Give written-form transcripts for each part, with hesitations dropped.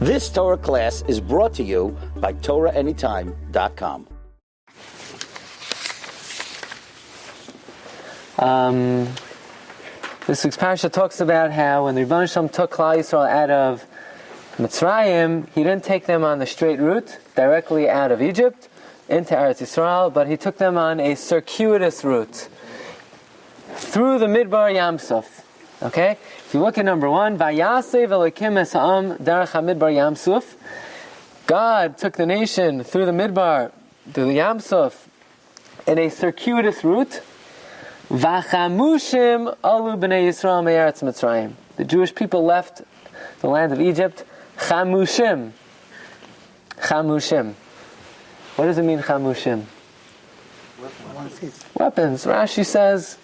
This Torah class is brought to you by TorahAnytime.com. This week's Parsha talks about how when the Rebbeinu Shalom took Klal Yisrael out of Mitzrayim, he didn't take them on the straight route, directly out of Egypt, into Eretz Yisrael, but he took them on a circuitous route, through the Midbar Yamsuf. Okay? If you look at number 1, Vayasev Elokim es ha'am derech ha'midbar Yamsuf. God took the nation through the Midbar, through the Yamsuf, in a circuitous route. Vachamushim alu b'nei Yisrael me'eretz Mitzrayim. The Jewish people left the land of Egypt. Chamushim. Chamushim. What does it mean, chamushim? Weapons. Rashi says,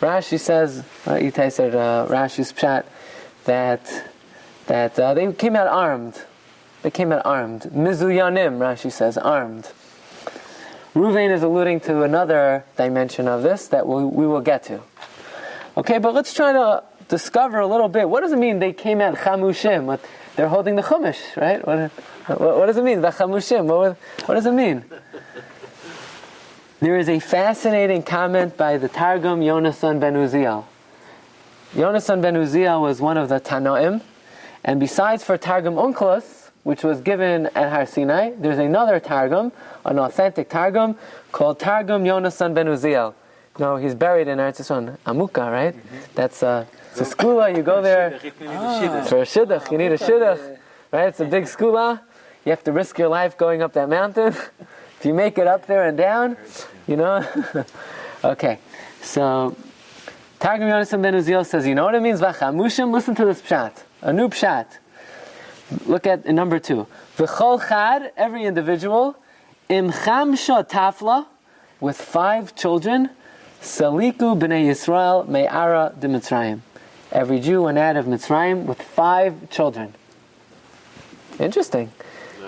Itai said, Rashi's pshat, that they came out armed. They came out armed. Mizuyanim, Rashi says, armed. Ruvain is alluding to another dimension of this that we will get to. Okay, but let's try to discover a little bit. What does it mean they came out chamushim? They're holding the Chumash, right? What does it mean? The chamushim. What does it mean? There is a fascinating comment by the Targum Yonasan ben Uziel. Yonasan ben Uziel was one of the Tanoim, and besides for Targum Onkelos, which was given at Har Sinai, there's another Targum, an authentic Targum, called Targum Yonasan ben Uziel. No, he's buried in Eretz Yisrael, Amuka, right? That's it's a skula. You go there for a shidduch. You need a shidduch, right? It's a big skula. You have to risk your life going up that mountain. If you make it up there and down, you know. Okay, so Targum Yonasan ben Uziel says, you know what it means? Vachamushim. Listen to this pshat, a new pshat. Look at number 2. V'chol chad, every individual, im chamsha tafla, with 5 children, saliku b'nei Yisrael me'ara de Mitzrayim. Every Jew went out of Mitzrayim with 5 children. Interesting.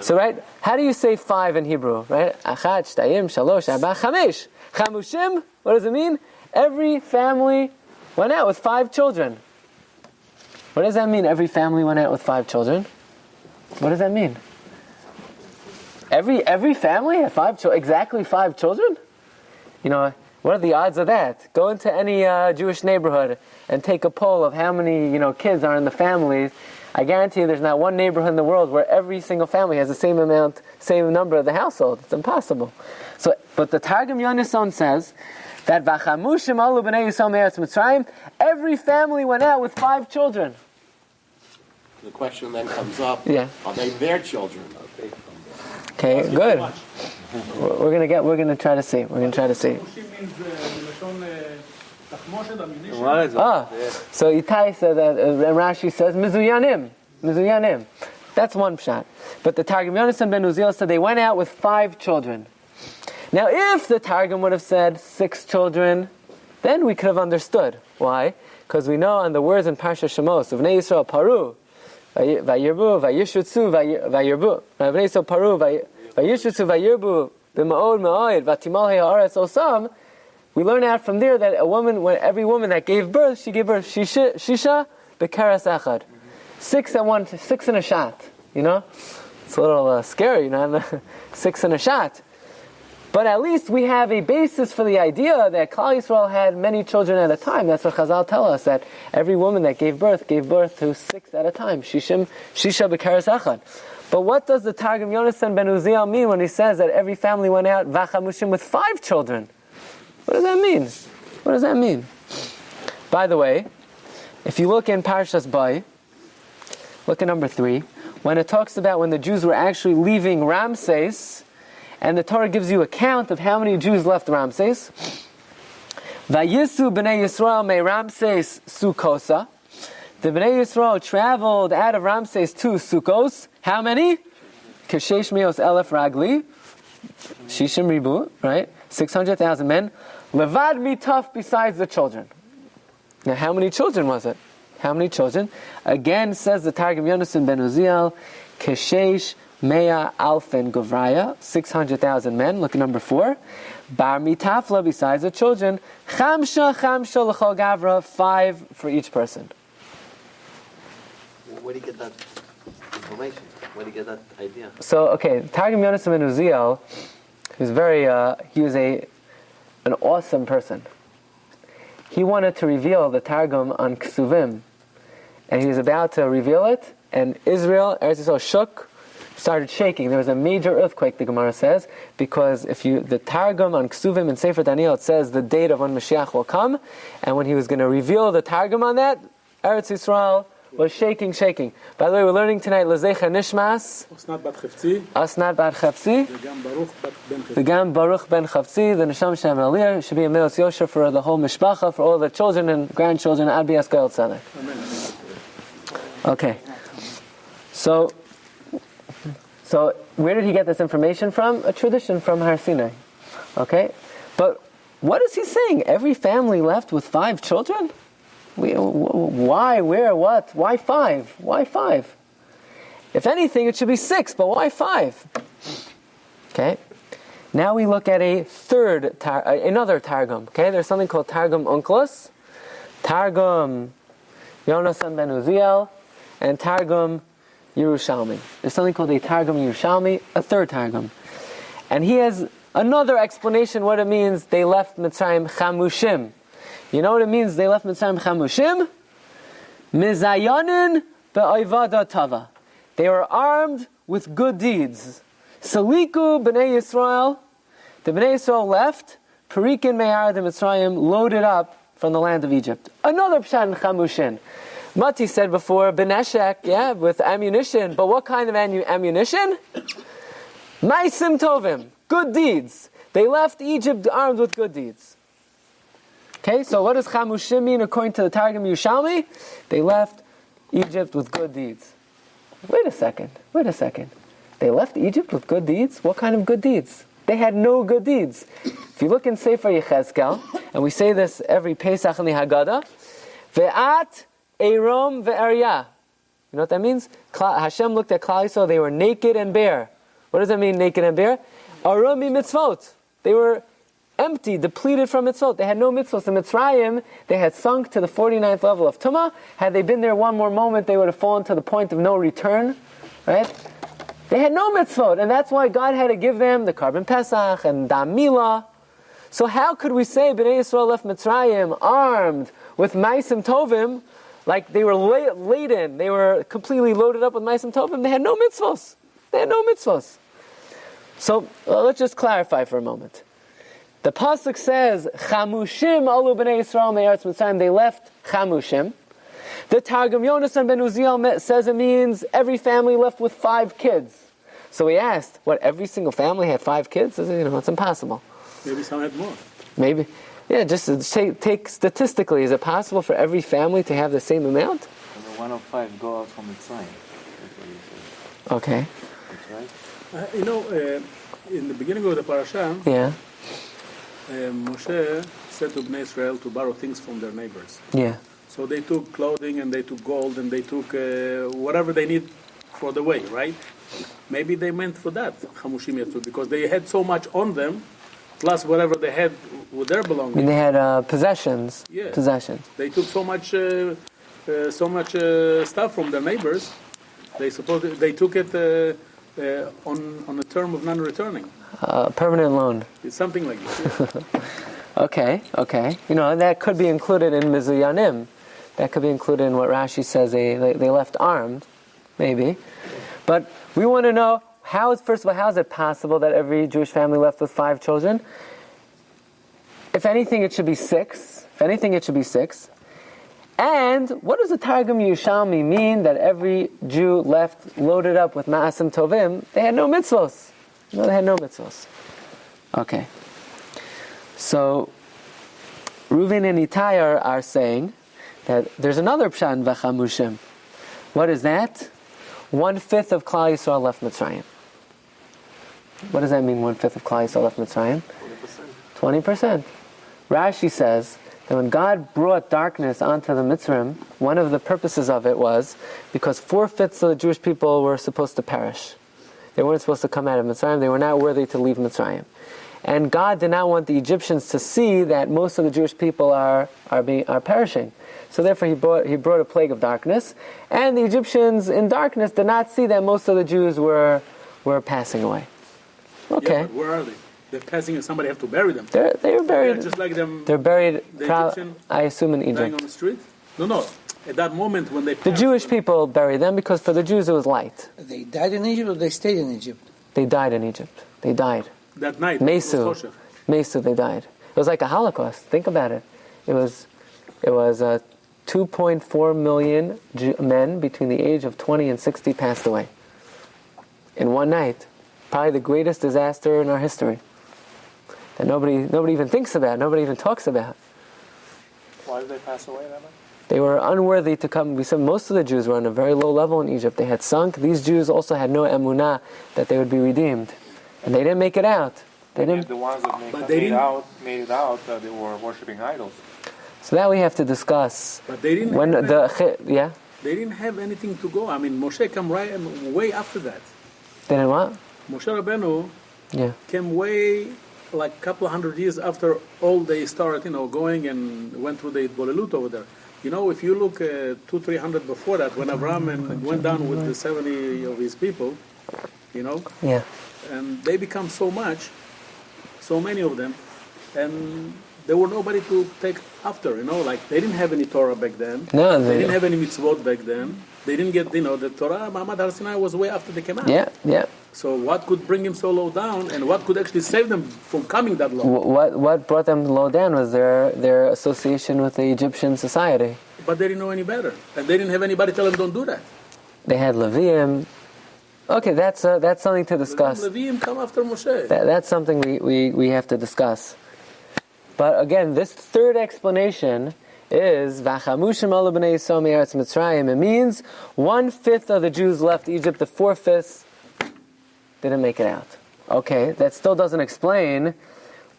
So, right, how do you say 5 in Hebrew? Right? Achat, shtayim, shalosh, arba, chamesh. Chamushim, what does it mean? Every family went out with 5 children. What does that mean, every family went out with 5 children? What does that mean? Every family had 5 children, exactly 5 children? You know, what are the odds of that? Go into any Jewish neighborhood and take a poll of how many, kids are in the families. I guarantee you there's not one neighborhood in the world where every single family has the same number of the household. It's impossible. So, but the Targum Yonasan says that Vachamushim alu b'nei Yisrael me'eretz Mitzrayim, every family went out with 5 children. The question then comes up, are they their children? Okay, good. We're gonna try to see. So Itai said that, Rashi says, Mizuyanim. That's one pshat. But the Targum Yonasan ben Uziel said they went out with 5 children. Now, if the Targum would have said 6 children, then we could have understood. Why? Because we know on the words in Parsha Shemos, V'nei Yisrael paru, vayirbu, vayishutzu, vayirbu. V'nei Yisrael paru, vayishutzu, vayirbu, v'ma'od ma'od, v'timal ha'aretz osam. We learn out from there that every woman that gave birth, she gave birth shisha b'karas echad. 6 in a shot. It's a little scary, 6 in a shot. But at least we have a basis for the idea that Klal Yisrael had many children at a time. That's what Chazal tell us, that every woman that gave birth to 6 at a time. Shisha b'karas echad. But what does the Targum Yonasan ben Uziel mean when he says that every family went out vachamushim with 5 children? What does that mean? By the way, if you look in Parshas Bay, look at number 3, when it talks about when the Jews were actually leaving Ramses, and the Torah gives you a count of how many Jews left Ramses. Vayisu b'nei Yisrael me Ramses Sukosa. The b'nei Yisrael traveled out of Ramses to Sukkos. How many? Keshesh meos elef ragli. Shishim ribu, right? 600,000 men. Levad mitaf, besides the children. Now, how many children was it? Again, says the Targum Yonasan ben Uziel, Keshesh Mea Alfen Govraya, 600,000 men. Look at number 4. Bar mitafla, besides the children. Chamsha l'chol gavra, 5 for each person. Where do you get that? information? Where do you get that idea? So, okay, Targum Yonasan ben Uziel, he was an awesome person. He wanted to reveal the Targum on Ksuvim, and he was about to reveal it, and Eretz Yisrael shook, started shaking. There was a major earthquake, the Gemara says, because the Targum on Ksuvim in Sefer Daniel, it says the date of when Mashiach will come, and when he was going to reveal the Targum on that, Eretz Yisrael was shaking. By the way, we're learning tonight Lezecha Nishmas, Asnat Bar Chafzi, the Gam Baruch Ben Chafzi, the Nisham Shem Aliyah, should be a Meos Yosher for the whole Mishpacha, for all the children and grandchildren, Ad B'Yas Gael Tzaddik. Okay. So where did he get this information from? A tradition from Har Sinai. Okay? But what is he saying? Every family left with 5 children? Why? Where? What? Why 5? Why 5? If anything, it should be 6, but why 5? Okay? Now we look at another Targum. Okay? There's something called Targum Onkelos, Targum Yonasan ben Uziel, and Targum Yerushalmi. There's something called a Targum Yerushalmi, a third Targum. And he has another explanation what it means they left Mitzrayim Chamushim. You know what it means they left Mitzrayim Chamushim? Mizayanin be'oivada tava. They were armed with good deeds. Saliku b'nei Yisrael. The b'nei Yisrael left. Perikin me'ar de Mitzrayim, loaded up from the land of Egypt. Another pshat in Chamushin. Mati said before, Beneshek, with ammunition. But what kind of ammunition? Maisim tovim, good deeds. They left Egypt armed with good deeds. Okay, so what does Chamushim mean according to the Targum Yerushalmi? They left Egypt with good deeds. Wait a second. They left Egypt with good deeds? What kind of good deeds? They had no good deeds. If you look in Sefer Yechezkel, and we say this every Pesach in the Haggadah, Ve'at Eirom ve'Aryah. You know what that means? Hashem looked at Klal Yisrael, they were naked and bare. What does that mean, naked and bare? Arumi mitzvot. They were empty, depleted from mitzvot. They had no mitzvot. In Mitzrayim, they had sunk to the 49th level of Tumah. Had they been there one more moment, they would have fallen to the point of no return. Right? They had no mitzvot, and that's why God had to give them the Karban Pesach and Dam Milah. So how could we say Bnei Yisrael left Mitzrayim armed with Maisim Tovim, like they were laden, they were completely loaded up with Maisim Tovim? They had no mitzvos. So let's just clarify for a moment. The pasuk says, "Chamushim alu b'nei Yisrael me'eretz Mitzrayim." They left Chamushim. The Targum Yonasan ben Uziel says it means every family left with 5 kids. So we asked, what, every single family had 5 kids? It's impossible. Maybe some had more. Maybe. Yeah, just take statistically, is it possible for every family to have the same amount? And the 1 of 5 go out from Mitzrayim. Okay. That's right. In the beginning of the Parshah, Yeah. Moshe said to Bnei Israel to borrow things from their neighbors. Yeah. So they took clothing and they took gold and they took whatever they need for the way, right? Maybe they meant for that, Chamushim Yatzu, because they had so much on them, plus whatever they had with their belongings. I mean, they had possessions. Yeah. Possessions. They took so much stuff from their neighbors. They took it on a term of non-returning. Permanent loan. It's something like this. Yeah. Okay. That could be included in Mizuyanim. That could be included in what Rashi says they left armed, maybe. But we want to know, first of all, how is it possible that every Jewish family left with 5 children? If anything, it should be 6. And what does the Targum Yerushalmi mean that every Jew left loaded up with Ma'asim Tovim? They had no mitzvos. No, they had no mitzvos. Okay. So, Reuven and Itai are saying that there's another pshat in V'chamushim. What is that? 1/5 of Klal Yisrael left Mitzrayim. What does that mean, 1/5 of Klal Yisrael left Mitzrayim? 20%. Rashi says that when God brought darkness onto the Mitzrayim, one of the purposes of it was because 4/5 of the Jewish people were supposed to perish. They weren't supposed to come out of Mitzrayim. They were not worthy to leave Mitzrayim. And God did not want the Egyptians to see that most of the Jewish people are perishing. So therefore he brought a plague of darkness. And the Egyptians in darkness did not see that most of the Jews were passing away. Okay. Yeah, but where are they? They're passing and somebody have to bury them. They were buried. They're just like them. They're buried, the Egyptian I assume, in dying Egypt. on the street? No. At that moment when they The Jewish people buried them because for the Jews it was light. They died in Egypt or they stayed in Egypt? They died in Egypt. They died. That night. Mesu, they died. It was like a Holocaust. Think about it. It was 2.4 million men between the age of 20 and 60 passed away in one night. Probably the greatest disaster in our history that nobody even thinks about, nobody even talks about. Why did they pass away that much? They were unworthy to come. We said most of the Jews were on a very low level in Egypt. They had sunk. These Jews also had no emunah that they would be redeemed, and they didn't make it out. They didn't. The ones that made it out, they were worshiping idols. So that we have to discuss. But they didn't. They didn't have anything to go. I mean, Moshe came way after that. They didn't what? Moshe Rabbeinu came way like a couple of hundred years after all they started, going and went through the Bolelut over there. If you look 200-300 before that, when Abraham went down with the 70 of his people, and they become so many of them, and there were nobody to take after, like they didn't have any Torah back then. No, they didn't have any mitzvot back then. They didn't get, the Torah, Muhammad Har Sinai was way after they came out. Yeah. So what could bring him so low down, and what could actually save them from coming that low? What brought them low down was their association with the Egyptian society. But they didn't know any better, and they didn't have anybody tell them don't do that. They had Levium. Okay, that's something to discuss. Levium come after Moshe. That's something we have to discuss. But again, this third explanation is Vachamushim ala b'nei Yisrael me'eretz Mitzrayim. It means 1/5 of the Jews left Egypt, the 4/5 didn't make it out. Okay, that still doesn't explain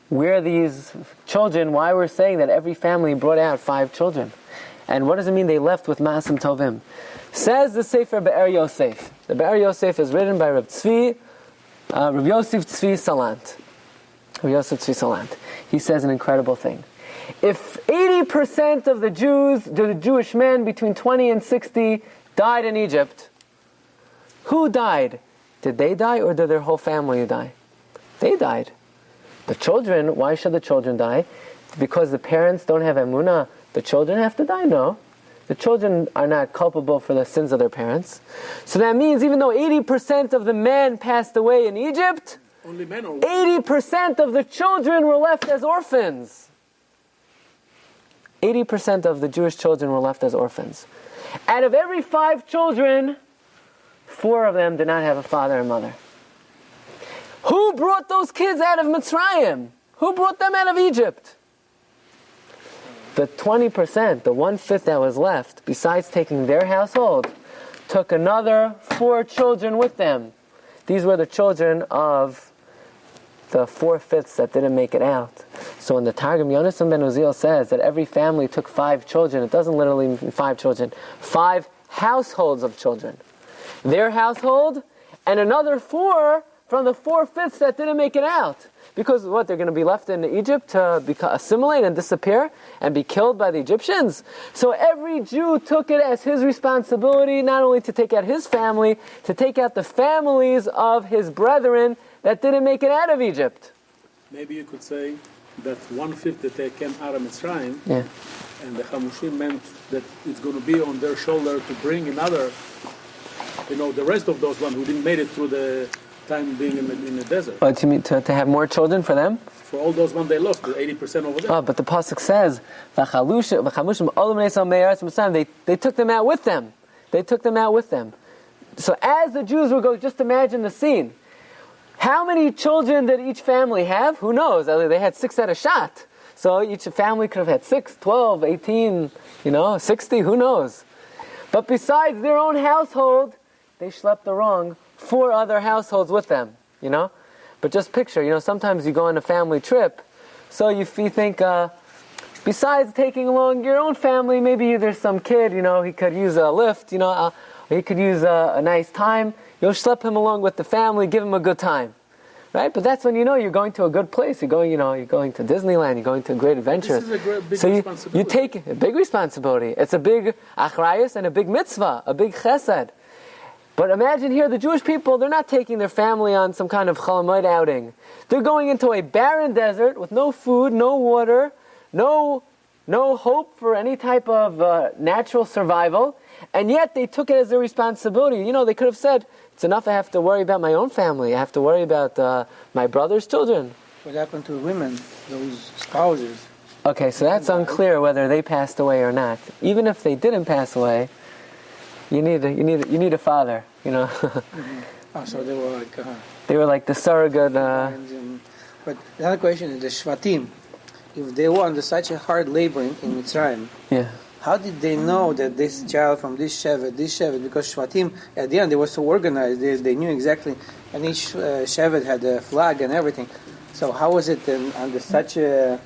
where these children, why we're saying that every family brought out 5 children. And what does it mean they left with Ma'asim Tovim? Says the Sefer Be'er Yosef. The Be'er Yosef is written by Rabbi Yosef Tzvi Salant. Rabbi Yosef Tzvi Salant. He says an incredible thing. If 80% of the Jewish men between 20 and 60 died in Egypt, who died? Did they die or did their whole family die? They died. The children, why should the children die? Because the parents don't have emunah, the children have to die? No. The children are not culpable for the sins of their parents. So that means even though 80% of the men passed away in Egypt, only men or 80% of the children were left as orphans. 80% of the Jewish children were left as orphans. Out of every 5 children, 4 of them did not have a father and mother. Who brought those kids out of Mitzrayim? Who brought them out of Egypt? The 20%, the 1/5 that was left, besides taking their household, took another 4 children with them. These were the children of the 4/5 that didn't make it out. So when the Targum Yonasan ben Uziel says that every family took 5 children, it doesn't literally mean 5 children, 5 households of children. Their household, and another 4 from the 4/5 that didn't make it out. Because what, they're going to be left in Egypt to assimilate and disappear and be killed by the Egyptians? So every Jew took it as his responsibility not only to take out his family, to take out the families of his brethren that didn't make it out of Egypt. Maybe you could say that 1/5 that they came out of Mitzrayim, and the Chamushim meant that it's going to be on their shoulder to bring another, the rest of those ones who didn't make it through the time being in the desert. But you mean to have more children for them? For all those ones they lost, the 80% over there. Oh, but the pasuk says, they took them out with them. They took them out with them. So as the Jews were going, just imagine the scene. How many children did each family have? Who knows? They had 6 at a shot. So each family could have had 6, 12, 18, 60, who knows? But besides their own household, they schlepped along 4 other households with them, But just picture, sometimes you go on a family trip, so you think, besides taking along your own family, maybe there's some kid, he could use a lift, he could use a nice time. You'll schlep him along with the family, give him a good time. right? But that's when you know you're going to a good place. You're going to Disneyland. You're going to a great adventure. This is a big so responsibility. you take a big responsibility. It's a big achrayus and a big mitzvah, a big chesed. But imagine here, the Jewish people, they're not taking their family on some kind of chalamoid outing. They're going into a barren desert with no food, no water, no hope for any type of natural survival, and yet they took it as their responsibility. They could have said, it's enough I have to worry about my own family. I have to worry about my brother's children. What happened to women, those spouses? Okay, so that's unclear whether they passed away or not. Even if they didn't pass away, you need a father, Oh, so they were like... They were like the surrogate... But another question is the Shvatim. If they were under such a hard labor in Mitzrayim, how did they know that this child from this Shevet, because Shvatim, at the end, they were so organized, they knew exactly, and each Shevet had a flag and everything. So how was it under such a...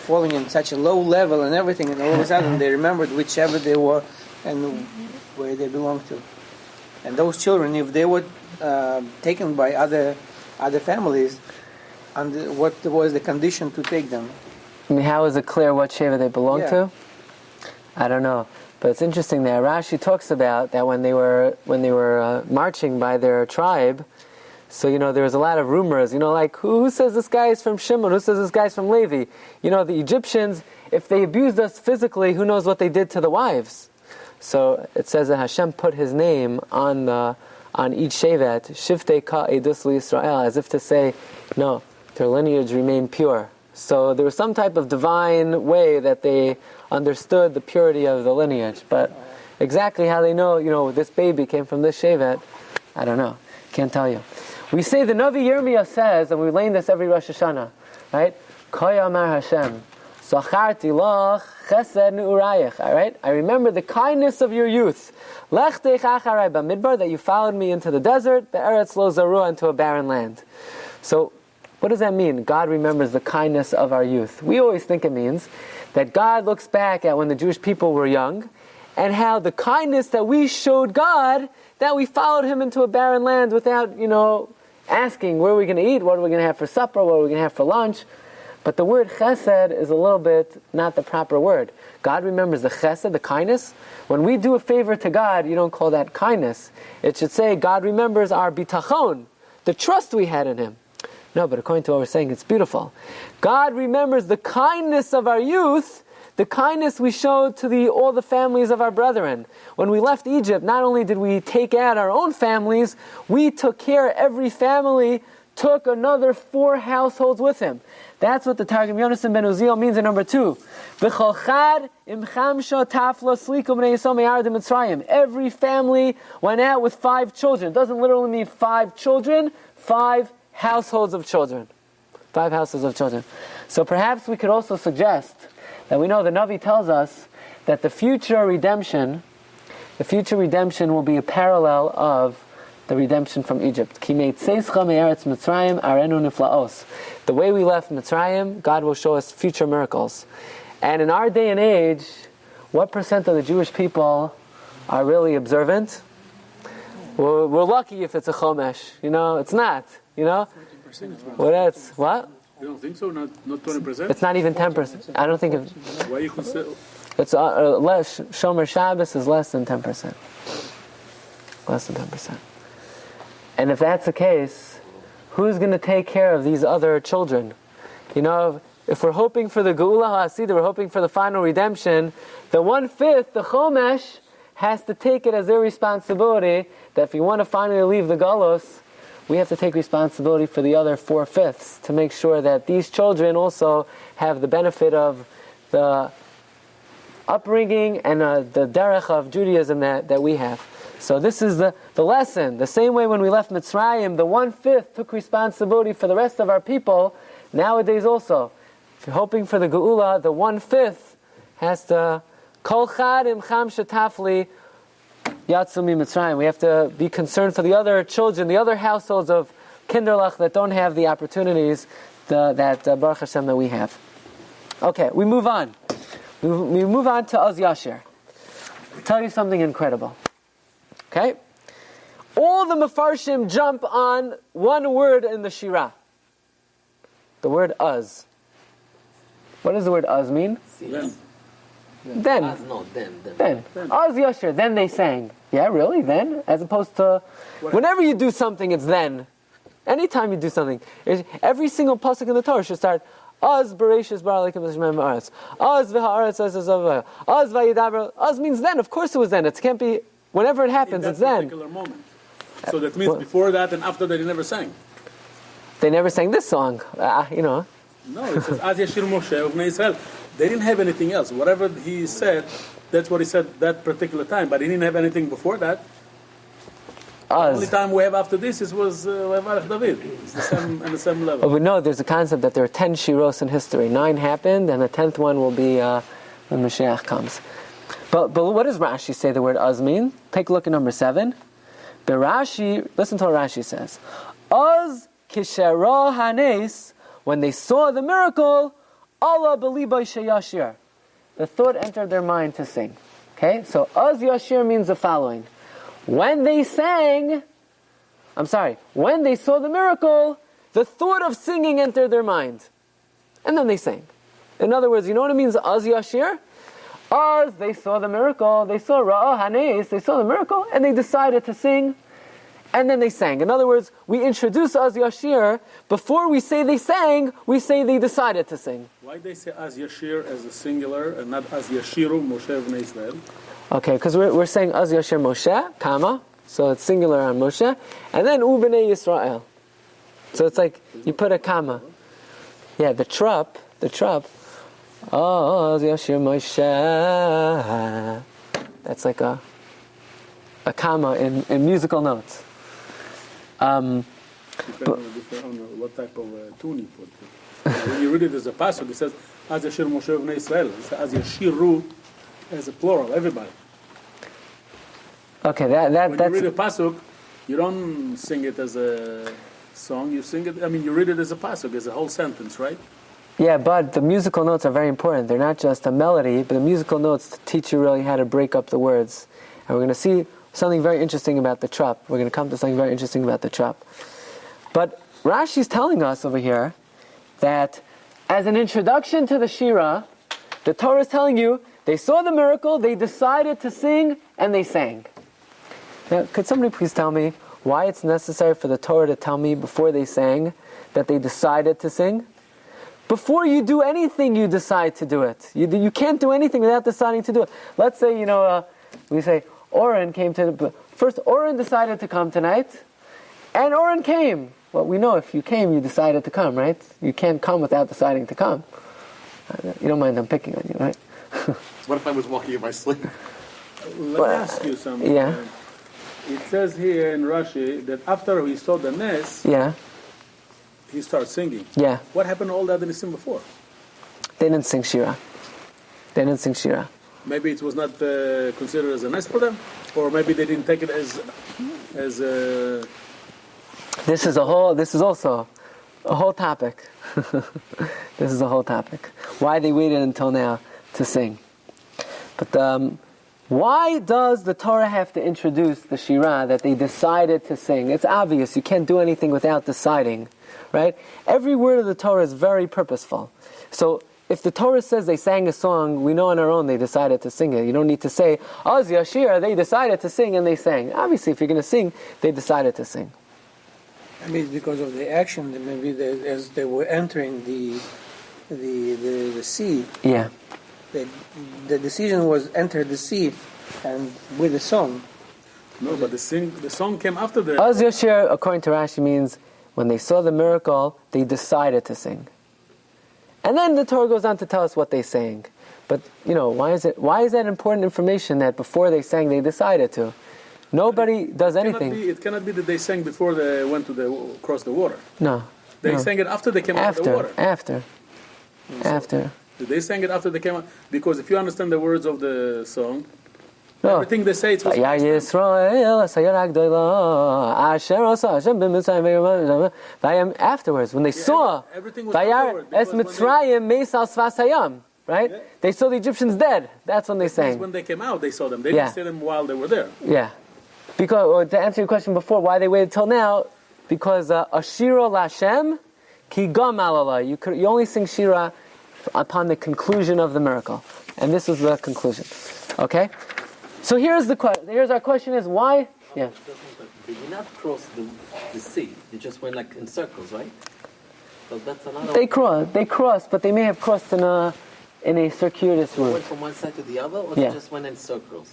falling in such a low level and everything, and all of a sudden they remembered which Shevet they were and where they belonged to. And those children, if they were taken by other families, and what was the condition to take them? I mean, how is it clear what Sheva they belonged to? I don't know. But it's interesting there. Rashi talks about that when they were marching by their tribe, so there was a lot of rumors, like who says this guy is from Shimon, who says this guy's from Levi? The Egyptians, if they abused us physically, who knows what they did to the wives? So it says that Hashem put His name on each shevet, Shiftei Ka Edus L'Yisrael, as if to say, no, their lineage remained pure. So there was some type of divine way that they understood the purity of the lineage. But exactly how they know, this baby came from this shevet, I don't know. Can't tell you. We say the Navi Yirmiyah says, and we learn this every Rosh Hashanah, right? Koy Amar Hashem. Zacharti lach chesed ne'urayich. All right, I remember the kindness of your youth. Lech teich acharai b'midbar, that you followed me into the desert, be'eretz lo zarua, into a barren land. So, what does that mean? God remembers the kindness of our youth. We always think it means that God looks back at when the Jewish people were young, and how the kindness that we showed God, that we followed Him into a barren land without, asking where are we going to eat, what are we going to have for supper, what are we going to have for lunch. But the word chesed is a little bit not the proper word. God remembers the chesed, the kindness. When we do a favor to God, you don't call that kindness. It should say God remembers our bitachon, the trust we had in Him. No, but according to what we're saying, it's beautiful. God remembers the kindness of our youth, the kindness we showed to all the families of our brethren. When we left Egypt, not only did we take out our own families, we took care, every family took another 4 households with him. That's what the Targum Yonasan ben Uziel means in number 2. Every family went out with 5 children. It doesn't literally mean 5 children, 5 households of children. 5 households of children. So perhaps we could also suggest that we know the Navi tells us that the future redemption will be a parallel of the redemption from Egypt. The way we left Mitzrayim, God will show us future miracles. And in our day and age, what percent of the Jewish people are really observant? We're lucky if it's a Chumash. It's not. What? You don't think so? Not 20%? It's not even 10%. I don't think it's... Why you consider... It's less. Shomer Shabbos is less than 10%. Less than 10%. And if that's the case, who's going to take care of these other children? If we're hoping for the Geula HaSida, we're hoping for the final redemption, the 1/5, the Chumash, has to take it as their responsibility that if we want to finally leave the Galus, we have to take responsibility for the other 4/5 to make sure that these children also have the benefit of the upbringing and the derech of Judaism that we have. So this is the lesson. The same way when we left Mitzrayim, the 1/5 took responsibility for the rest of our people. Nowadays also, if you're hoping for the Geula, the 1/5 has to Kol Chad Imcham Shetafli Yatsumi Mitzrayim. We have to be concerned for the other children, the other households of Kinderlach that don't have the opportunities that Baruch Hashem that we have. Okay, we move on. We move on to Oz Yashir. I'll tell you something incredible. Okay? all the Mefarshim jump on one word in the Shirah. The word uz. What does the word uz mean? Then. Then. Then. Az Yashir. Then they sang. Yeah, really? Then? As opposed to, whenever you do something, it's then. Anytime you do something. Every single pasuk in the Torah should start, Az Bereshis Bara Elokim Hashem Haaretz. Az v'haaretz az azavah. Az vayidaber. Az means then. Of course it was then. It can't be, whenever it happens, it's then. Particular moment. So that means before that and after that they never sang. They never sang this song, you know. No, it says, Az Yashir Moshe of Bnei Israel. They didn't have anything else. Whatever he said, that's what he said that particular time. But he didn't have anything before that. The only time we have after this was Levarach David. It's the same, on the same level. But we know there's a concept that there are 10 shiros in history. 9 happened, and the 10th one will be when Mashiach comes. But what does Rashi say the word uz mean? Take a look at number 7. The Rashi, listen to what Rashi says. Uz kishera hanes, when they saw the miracle, Allah beliba sheyashir. The thought entered their mind to sing. Okay, so uz yashir means the following. When they saw the miracle, the thought of singing entered their mind. And then they sang. In other words, you know what it means, az yashir? Az, they saw the miracle, they saw ra'ah hanes, they saw the miracle, and they decided to sing, and then they sang. In other words, we introduce az yashir, before we say they sang, we say they decided to sing. Why they say az yashir as a singular and not az yashiru Moshe Bnei Israel? Okay, because we're saying Az Yashir Moshe, comma, so it's singular on Moshe, and then U B'nei Yisrael. So it's like, you put a comma. Yeah, the trup, Az Yashir Moshe. That's like a comma in musical notes. Depending on what type of tune you put. When you read it as a pasuk, it says, Az Yashir Moshe Bnei Israel. It says, Az Yashiru as a plural, everybody. Okay, when that's... you read a pasuk, you don't sing it as a song, you sing it, you read it as a pasuk, as a whole sentence, right? Yeah, but the musical notes are very important. They're not just a melody, but the musical notes teach you really how to break up the words. And we're going to see something very interesting about the trup. We're going to come to something very interesting about the trup. But Rashi's telling us over here that as an introduction to the Shira, the Torah is telling you, they saw the miracle, they decided to sing, and they sang. Now, could somebody please tell me why it's necessary for the Torah to tell me before they sang that they decided to sing? Before you do anything, you decide to do it. You can't do anything without deciding to do it. Let's say, we say, Oren came first Oren decided to come tonight, and Oren came. Well, we know if you came, you decided to come, right? You can't come without deciding to come. You don't mind I'm picking on you, right? What if I was walking in my sleep? Let me ask you something. Yeah. It says here in Rashi that after he saw the Nes, he started singing. Yeah. What happened to all that they sang before? They didn't sing Shira. Maybe it was not considered as a Nes for them? Or maybe they didn't take it as a... This is also a whole topic. This is a whole topic. Why they waited until now to sing. But why does the Torah have to introduce the Shirah that they decided to sing? It's obvious. You can't do anything without deciding, right? Every word of the Torah is very purposeful. So if the Torah says they sang a song, we know on our own they decided to sing it. You don't need to say, Az Yashir, they decided to sing and they sang. Obviously, if you're going to sing, they decided to sing. It's because of the action, maybe as they were entering the sea. Yeah. The decision was enter the sea, and with the song. No, but the song came after the... Az Yashir, according to Rashi, means when they saw the miracle, they decided to sing. And then the Torah goes on to tell us what they sang. But, why is that important information that before they sang, they decided to? Nobody does anything. It cannot be that they sang before they went to cross the water. No. They sang it after they came out of the water. After. They sang it after they came out. Because if you understand the words of the song, no. Everything they say, it's supposed afterwards, when they saw right? Yeah. They saw the Egyptians dead. That's when they sang. When they came out, they saw them. They didn't see them while they were there. Yeah. Because, or to answer your question before, why they waited till now, because Ashira Lashem Ki Gam Alala. You only sing Shira upon the conclusion of the miracle. And this is the conclusion. Okay? So here's our question is why? Yeah. They did not cross the sea. They just went like in circles, right? So that's another. They crossed, but they may have crossed in a circuitous route. They went from one side to the other, or they just went in circles?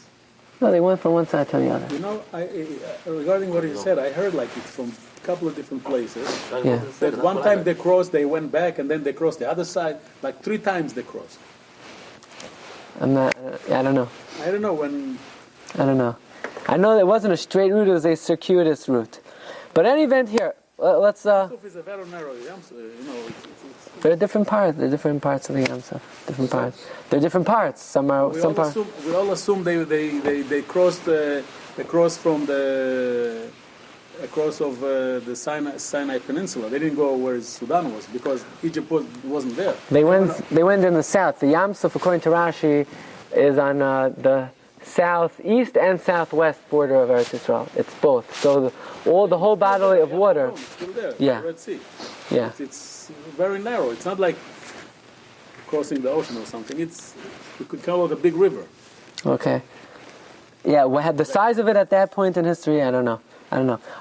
No, they went from one side to the other. You know, regarding what he said, I heard like it from a couple of different places. Yeah. That one time they crossed, they went back, and then they crossed the other side. Like 3 times they crossed. I don't know. I don't know when. I don't know. I know it wasn't a straight route; it was a circuitous route. But any event here, let's. It's a very narrow, They're different parts. They're different parts of the Yam Suf. Different parts. They're different parts. Some parts. We all assume they crossed. They crossed from the across of the Sinai Peninsula. They didn't go where Sudan was because Egypt wasn't there. They went in the south. The Yam Suf, according to Rashi, is on the southeast and southwest border of Eretz Yisrael. It's both. So the whole body of water. Still there. Yeah. Red Sea. Yeah. It's very narrow. It's not like crossing the ocean or something. You could call it a big river. Okay. Yeah. We had the size of it at that point in history. I don't know.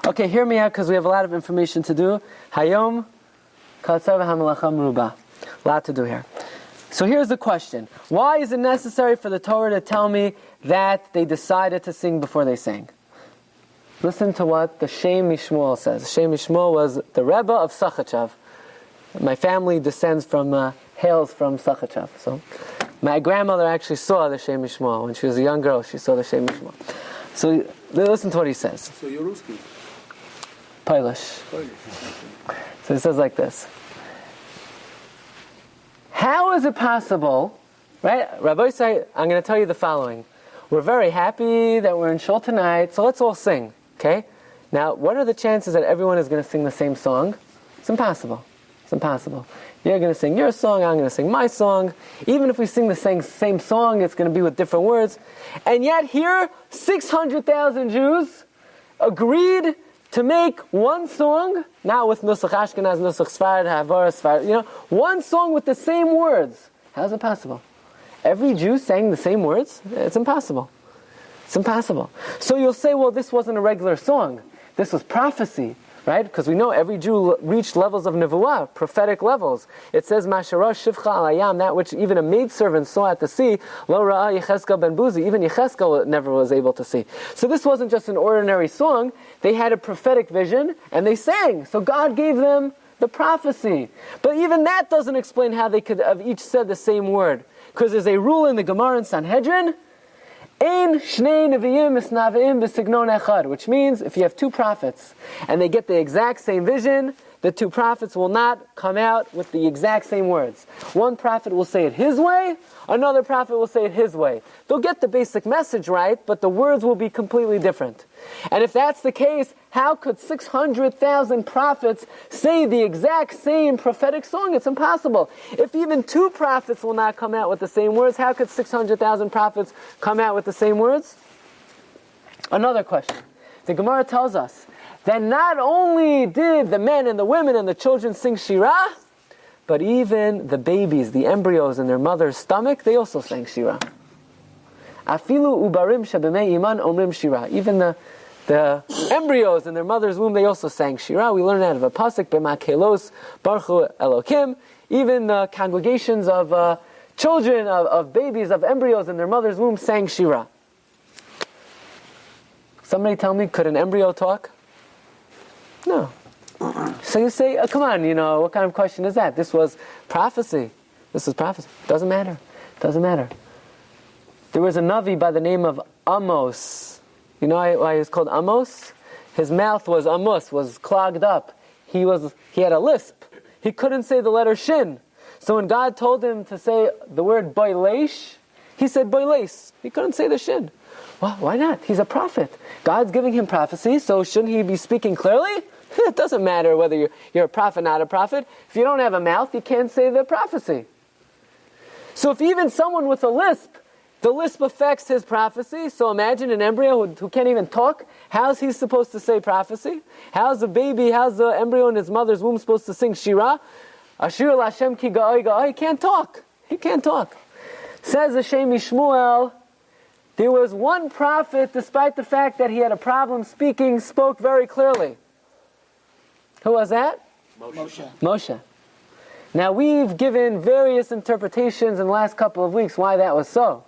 Okay, hear me out because we have a lot of information to do. Hayom, Katzar v'hamalacha meruba. A lot to do here. So here's the question. Why is it necessary for the Torah to tell me that they decided to sing before they sang? Listen to what the Shem Mishmuel says. Shem Mishmuel was the Rebbe of Sachachav. My family hails from Sachachav. So my grandmother actually saw the Shem Mishmuel. When she was a young girl, she saw the Shem Mishmuel. So listen to what he says. So you're Ruski. Polish. So he says like this. How is it possible, right? Rabbi say, I'm going to tell you the following. We're very happy that we're in Shul tonight, so let's all sing, okay? Now, what are the chances that everyone is going to sing the same song? It's impossible. You're going to sing your song, I'm going to sing my song. Even if we sing the same song, it's going to be with different words. And yet here, 600,000 Jews agreed to make one song, not with Nusach Ashkenaz, Nusach Sfarad, Havara, Sfarad, one song with the same words. How is it possible? Every Jew sang the same words? It's impossible. So you'll say, well, this wasn't a regular song. This was prophecy, right? Because we know every Jew reached levels of nevuah, prophetic levels. It says, Mashara Shivcha Alayam, that which even a maidservant saw at the sea, Lo Ra'ah Yecheskel ben Buzi, even Yecheskel never was able to see. So this wasn't just an ordinary song. They had a prophetic vision, and they sang. So God gave them the prophecy. But even that doesn't explain how they could have each said the same word. Because there's a rule in the Gemara in Sanhedrin, Ein shnei neviim misnaveim b'signon echad, which means if you have 2 prophets and they get the exact same vision, the 2 prophets will not come out with the exact same words. One prophet will say it his way, another prophet will say it his way. They'll get the basic message right, but the words will be completely different. And if that's the case, how could 600,000 prophets say the exact same prophetic song? It's impossible. If even 2 prophets will not come out with the same words, how could 600,000 prophets come out with the same words? Another question. The Gemara tells us that not only did the men and the women and the children sing Shirah, but even the babies, the embryos in their mother's stomach, they also sang Shirah. Afilu ubarim shebemei iman omrim Shirah. Even the embryos in their mother's womb, they also sang Shirah. We learn out of a pasuk, b'makelos baruchu Elokim. Even the congregations of children, of babies, of embryos in their mother's womb sang Shirah. Somebody tell me, could an embryo talk? No. So you say, come on, what kind of question is that? This was prophecy. Doesn't matter. There was a Navi by the name of Amos. You know why he was called Amos? His mouth was clogged up. He had a lisp. He couldn't say the letter Shin. So when God told him to say the word Boilesh, he said Boiles. He couldn't say the Shin. Well, why not? He's a prophet. God's giving him prophecy, so shouldn't he be speaking clearly? It doesn't matter whether you're a prophet, not a prophet. If you don't have a mouth, you can't say the prophecy. So if even someone with a lisp The lisp affects his prophecy. So imagine an embryo who can't even talk. How's he supposed to say prophecy? How's the embryo in his mother's womb supposed to sing Shirah? Ashir Lashem ki ga'oi ga'oi. He can't talk. He can't talk. Says Hashem Yishmuel, there was one prophet, despite the fact that he had a problem speaking, spoke very clearly. Who was that? Moshe. Now we've given various interpretations in the last couple of weeks why that was so.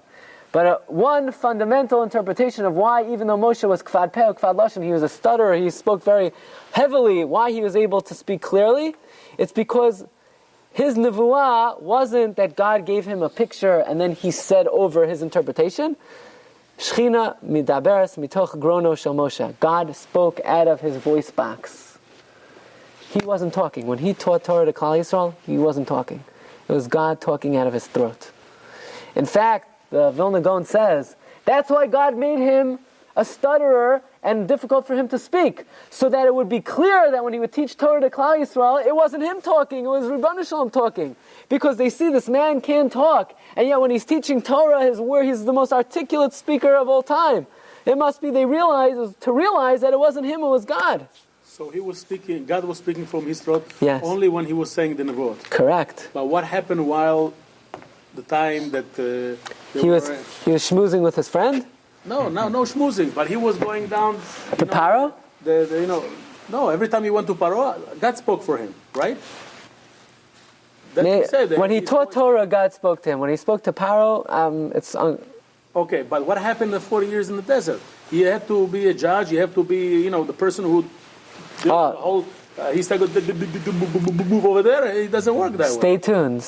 But one fundamental interpretation of why, even though Moshe was kvad peh, kvad lashon, he was a stutterer, he spoke very heavily, why he was able to speak clearly, it's because his nevuah wasn't that God gave him a picture and then he said over his interpretation. Shechina midaberes mitoch grono shel Moshe. God spoke out of his voice box. He wasn't talking. When he taught Torah to Klal Yisrael, he wasn't talking. It was God talking out of his throat. In fact, the Vilna Gaon says, that's why God made him a stutterer and difficult for him to speak, so that it would be clear that when he would teach Torah to Klal Yisrael, it wasn't him talking, it was Ribono Shel Olam talking. Because they see this man can talk, and yet when he's teaching Torah, he's the most articulate speaker of all time. It must be they realize that it wasn't him, it was God. So he was speaking, God was speaking from his throat Yes. only when he was saying the Nevuot. Correct. But what happened while the time that He was schmoozing with his friend? No schmoozing, but he was going down To Paro? Every time he went to Paro, God spoke for him, right? When he taught Torah, God spoke to him. When he spoke to Paro, Okay, but what happened the 40 years in the desert? He had to be a judge, he had to be, the person who did the whole, he said, move over there, it doesn't work that way. Stay tuned.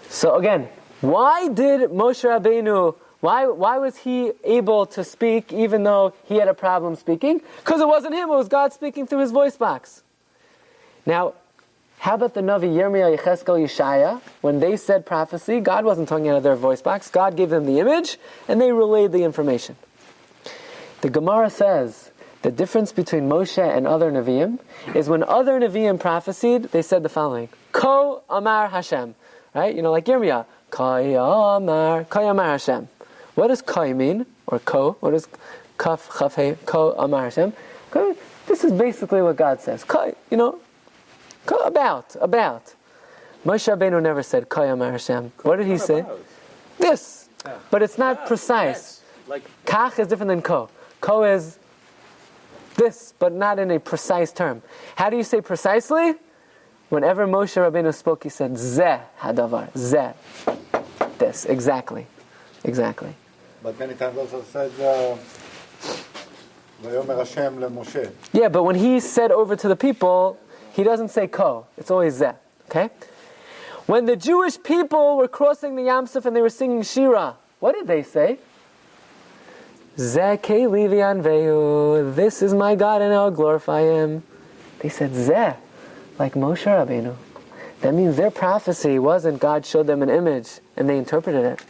So again, why did Moshe Rabbeinu, why was he able to speak even though he had a problem speaking? Because it wasn't him, it was God speaking through his voice box. Now, how about the Navi Yirmiyah, Yecheskel, Yeshaya? When they said prophecy, God wasn't talking out of their voice box. God gave them the image, and they relayed the information. The Gemara says, the difference between Moshe and other Nevi'im is when other Nevi'im prophesied, they said the following, Ko Amar Hashem. Right? Like Yirmiyah. Ko Amar Hashem. What does Ko mean? Or Ko? What does Kaf, Chaf, He, Ko Amar Hashem? Ko, this is basically what God says. Ko, about. Moshe Rabbeinu never said Ko Amar Hashem. What did he say? About. This. But it's not precise. Like Kach is different than Ko. Ko is this, but not in a precise term. How do you say precisely? Whenever Moshe Rabbeinu spoke, he said, Zeh hadavar, Zeh. This, exactly. But many times also said, Vayomer Hashem leMoshe. Yeah, but when he said over to the people, he doesn't say Ko. It's always Zeh. Okay? When the Jewish people were crossing the Yam Suf and they were singing Shirah, what did they say? Zeh Keili v'yanvehu. This is my God and I'll glorify Him. They said Zeh. Like Moshe Rabbeinu. That means their prophecy wasn't God showed them an image and they interpreted it.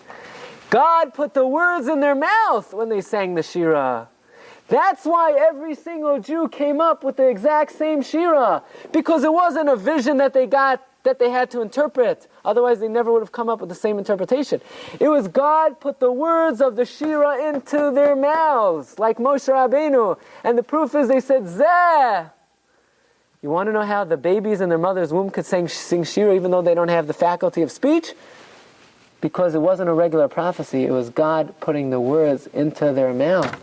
God put the words in their mouth when they sang the Shirah. That's why every single Jew came up with the exact same Shirah. Because it wasn't a vision that they got that they had to interpret. Otherwise they never would have come up with the same interpretation. It was God put the words of the Shirah into their mouths. Like Moshe Rabbeinu. And the proof is they said Zeh. You want to know how the babies in their mother's womb could sing Shirah even though they don't have the faculty of speech? Because it wasn't a regular prophecy. It was God putting the words into their mouth.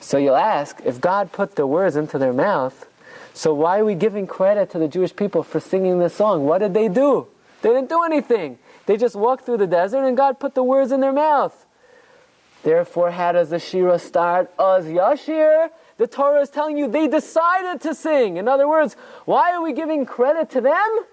So you'll ask, if God put the words into their mouth, so why are we giving credit to the Jewish people for singing this song? What did they do? They didn't do anything. They just walked through the desert and God put the words in their mouth. Therefore, how does the Shirah start? Az Yashir. The Torah is telling you they decided to sing. In other words, why are we giving credit to them?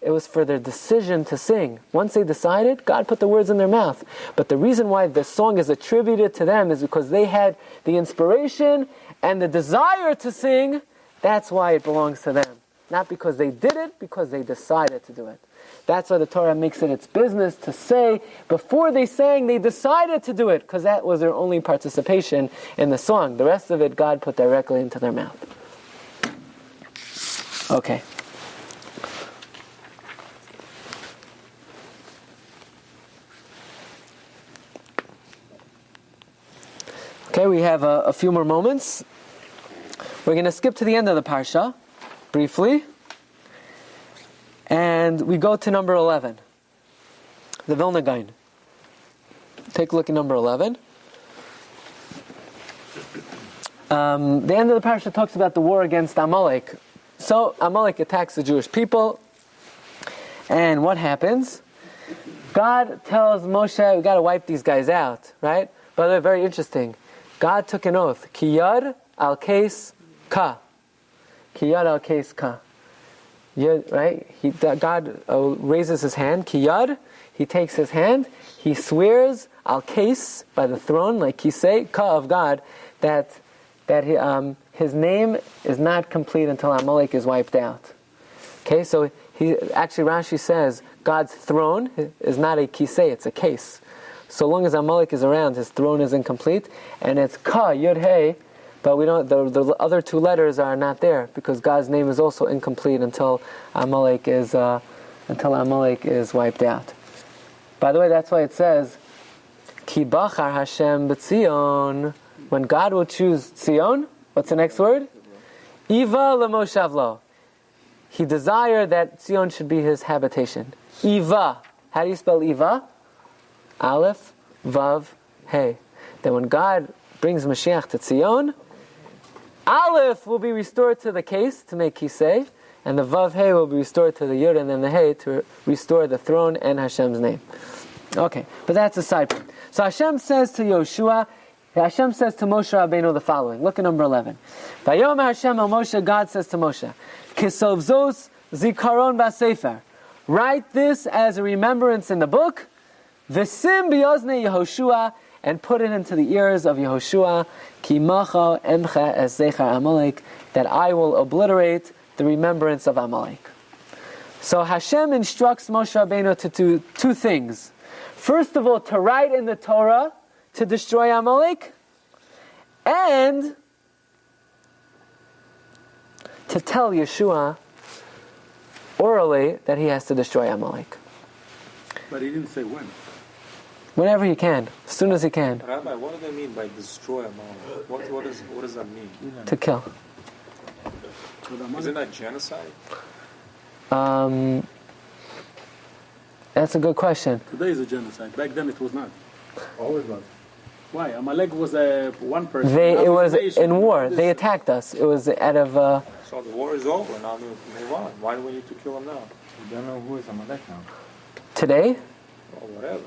It was for their decision to sing. Once they decided, God put the words in their mouth. But the reason why the song is attributed to them is because they had the inspiration and the desire to sing. That's why it belongs to them. Not because they did it, because they decided to do it. That's why the Torah makes it its business to say, before they sang, they decided to do it, because that was their only participation in the song. The rest of it, God put directly into their mouth. Okay. Okay, we have a few more moments. We're going to skip to the end of the Parsha, briefly. And we go to number 11. The Vilna Gaon. Take a look at number 11. The end of the Parsha talks about the war against Amalek. So, Amalek attacks the Jewish people. And what happens? God tells Moshe, we got to wipe these guys out, right? By the way, very interesting. God took an oath. Ki yad al kes ka. Ki yad al kes ka. Right? God raises his hand. Ki yad. He takes his hand. He swears al kes, by the throne, like kisei, ka of God, that his name is not complete until Amalek is wiped out. Okay, so Rashi says God's throne is not a kisei, it's a case. So long as Amalek is around, his throne is incomplete, and it's ka, yud hey, but we don't. The other two letters are not there because God's name is also incomplete until Amalek is wiped out. By the way, that's why it says Ki bachar Hashem b'Tzion. When God will choose Tzion, what's the next word? Iva lemoshavlo. He desired that Tzion should be his habitation. Iva. How do you spell Iva? Aleph, Vav, Hey. Then when God brings Mashiach to Tzion, Aleph will be restored to the case to make Kisei, and the Vav Hey will be restored to the Yud and then the Hey to restore the throne and Hashem's name. Okay, but that's a side point. So Hashem says to Moshe Rabbeinu the following. Look at number 11. Vayom Hashem el Moshe, God says to Moshe, Kisovzos zikaron b'sefer. Write this as a remembrance in the book, V'sim b'yozne Yehoshua, and put it into the ears of Yehoshua, Ki macha emcha es zeichar Amalek, that I will obliterate the remembrance of Amalek. So Hashem instructs Moshe Rabbeinu to do two things. First of all, to write in the Torah to destroy Amalek, and to tell Yeshua orally that he has to destroy Amalek. But he didn't say when. Whenever he can, as soon as he can. Rabbi, what do they mean by destroy Amalek? What does that mean? To kill. Isn't that genocide? That's a good question. Today is a genocide. Back then it was not. Always was. Why? Amalek was one person. It was in war. They attacked us. It was out of... So the war is over. Now we move on. Why do we need to kill him now? We don't know who is Amalek now. Today? Or whatever.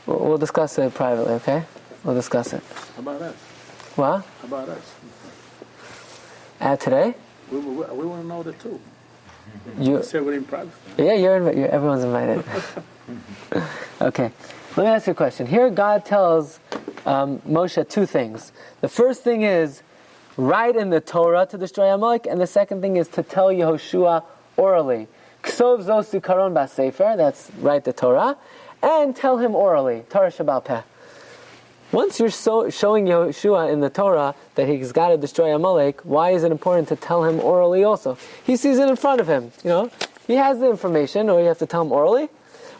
We'll discuss it privately, okay? We'll discuss it. How about us? What? How about us? Today? We want to know that too. You say we're in private. Yeah, everyone's invited. Okay. Let me ask you a question. Here God tells Moshe two things. The first thing is write in the Torah to destroy Amalek, and the second thing is to tell Yehoshua orally. Ksov zosu karon b'sefer, that's write the Torah, and tell him orally, Torah Shabbat Peh. Once you're showing Yehoshua in the Torah that he's got to destroy Amalek, why is it important to tell him orally also? He sees it in front of him, He has the information, or you have to tell him orally.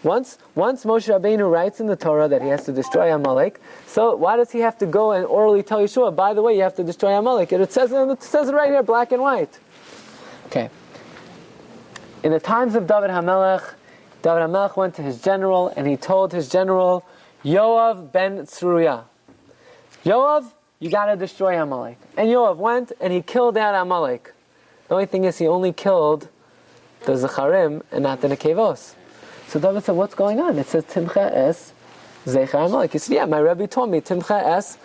Once Moshe Rabbeinu writes in the Torah that he has to destroy Amalek, so why does he have to go and orally tell Yeshua, by the way, you have to destroy Amalek? It says it right here, black and white. Okay. In the times of David HaMelech went to his general and he told his general, Yoav ben Tzruya, Yoav, you got to destroy Amalek. And Yoav went and he killed out Amalek. The only thing is he only killed the Zecharim and not the Nekevos. So David said, what's going on? It says Timcha es Zechar Amalek. He said, yeah, my Rebbe told me Timcha es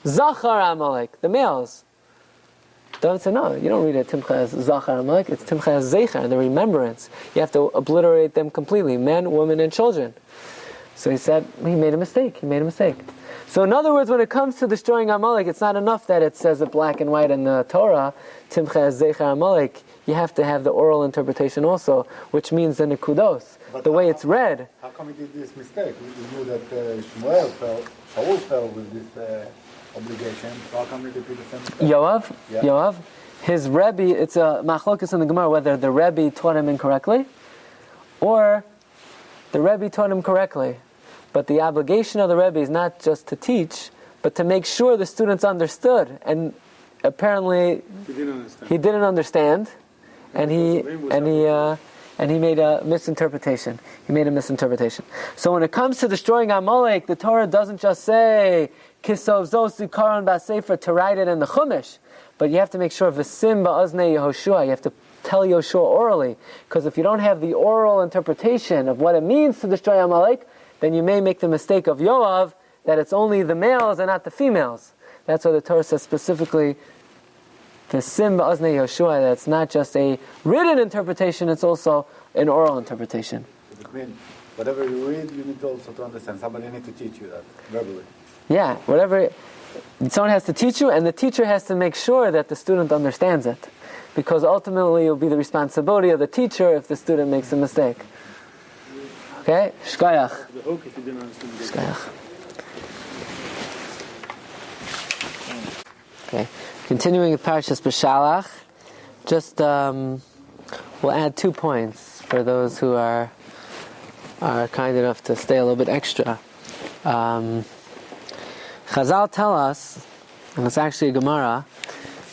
Zachar Amalek, the males. David said, no, you don't read it Timcha es Zachar Amalek, it's Timcha es Zechar, the remembrance. You have to obliterate them completely, men, women, and children. So he said, he made a mistake. So in other words, when it comes to destroying Amalek, it's not enough that it says it black and white in the Torah, Timcha es Zechar Amalek. You have to have the oral interpretation also, which means the Nekudos, the way it's read. How come he did this mistake? We knew that Shaul fell with this obligation. So how come he did the same mistake? Yoav, his Rebbe, it's a machlokas in the Gemara whether the Rebbe taught him incorrectly or the Rebbe taught him correctly. But the obligation of the Rebbe is not just to teach, but to make sure the students understood. And apparently he didn't understand, and he made a misinterpretation. So when it comes to destroying Amalek, the Torah doesn't just say Kisov Zosi Karan Basefer to write it in the Chumash, but you have to make sure V'sim Ba'aznei Yehoshua. You have to tell Yehoshua orally, because if you don't have the oral interpretation of what it means to destroy Amalek, then you may make the mistake of Yoav that it's only the males and not the females. That's why the Torah says specifically V'sim Ba'aznei Yehoshua. That's not just a written interpretation; it's also an oral interpretation. It means whatever you read, you need also to understand. Somebody needs to teach you that verbally. Yeah, whatever. Someone has to teach you, and the teacher has to make sure that the student understands it. Because ultimately it will be the responsibility of the teacher if the student makes a mistake. Okay? Shkoyach. Shkoyach. Okay. Continuing with Parshas Beshalach, just we'll add 2 points for those who are kind enough to stay a little bit extra. Chazal tell us, and it's actually a Gemara,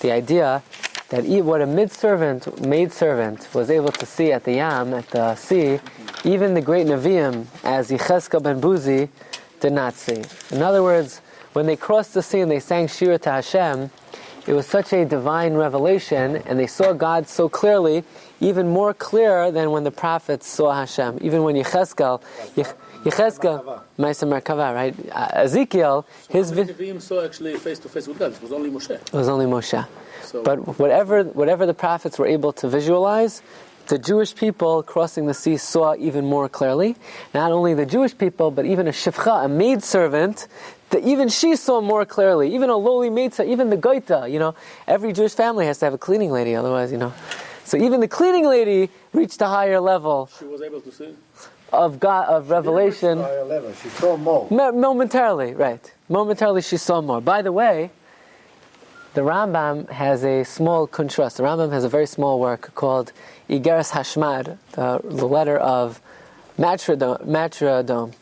the idea that what a maidservant was able to see at the Yam, at the sea, even the great Nevi'im, as Yechezkel ben Buzi, did not see. In other words, when they crossed the sea and they sang Shiur to Hashem, it was such a divine revelation, and they saw God so clearly, even more clear than when the prophets saw Hashem. Even when Yechezkel, Ma'aseh Merkava, right? Ezekiel, his Nevi'im saw actually face to face with God. It was only Moshe. So, but whatever the prophets were able to visualize, the Jewish people crossing the sea saw even more clearly. Not only the Jewish people, but even a shifcha, a maidservant, even she saw more clearly. Even a lowly maidservant, even the goita, every Jewish family has to have a cleaning lady, otherwise, So even the cleaning lady reached a higher level. She was able to see? Of God, of revelation. Higher level. She saw more. Momentarily, right. Momentarily she saw more. By the way, the Rambam has a small contrast. The Rambam has a very small work called Igeres Hashmad, the letter of Matradom,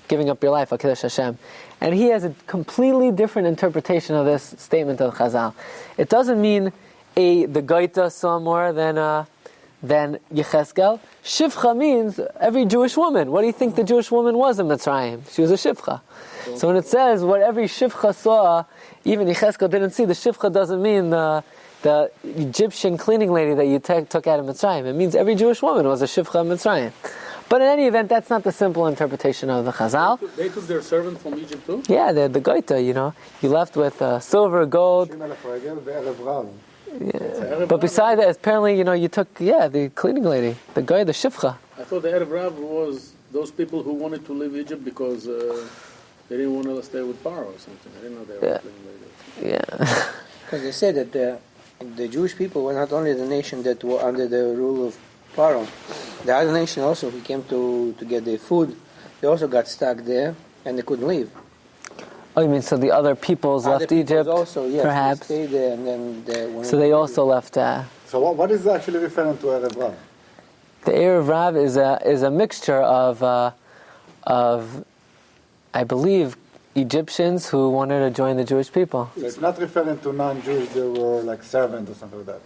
giving up your life, Al-Kiddush Hashem. And he has a completely different interpretation of this statement of Chazal. It doesn't mean the Goita saw more than Yechezkel. Shivcha means every Jewish woman. What do you think the Jewish woman was in Mitzrayim? She was a Shivcha. So when it says what every Shivcha saw, even Yechezkel didn't see, the Shivcha doesn't mean the Egyptian cleaning lady that you took out of Mitzrayim. It means every Jewish woman was a Shivcha in Mitzrayim. But in any event, that's not the simple interpretation of the Chazal. They took their servant from Egypt too? Yeah, the Goita, You left with silver, gold. Yeah. But besides that, apparently, you took, the cleaning lady, the guy, the shifcha. I thought the Erev Rav was those people who wanted to leave Egypt because they didn't want to stay with Paro or something. I didn't know they were cleaning lady. Yeah. Because they said that the Jewish people were not only the nation that were under the rule of Paro. The other nation also, who came to get their food, they also got stuck there and they couldn't leave. Oh, you mean so the other peoples left Egypt? Also, yes, perhaps. They stayed there and then so they also left. So what is actually referring to Erev Rav? The Erev Rav is a mixture of I believe Egyptians who wanted to join the Jewish people. So it's not referring to non-Jews; they were like servants or something like that.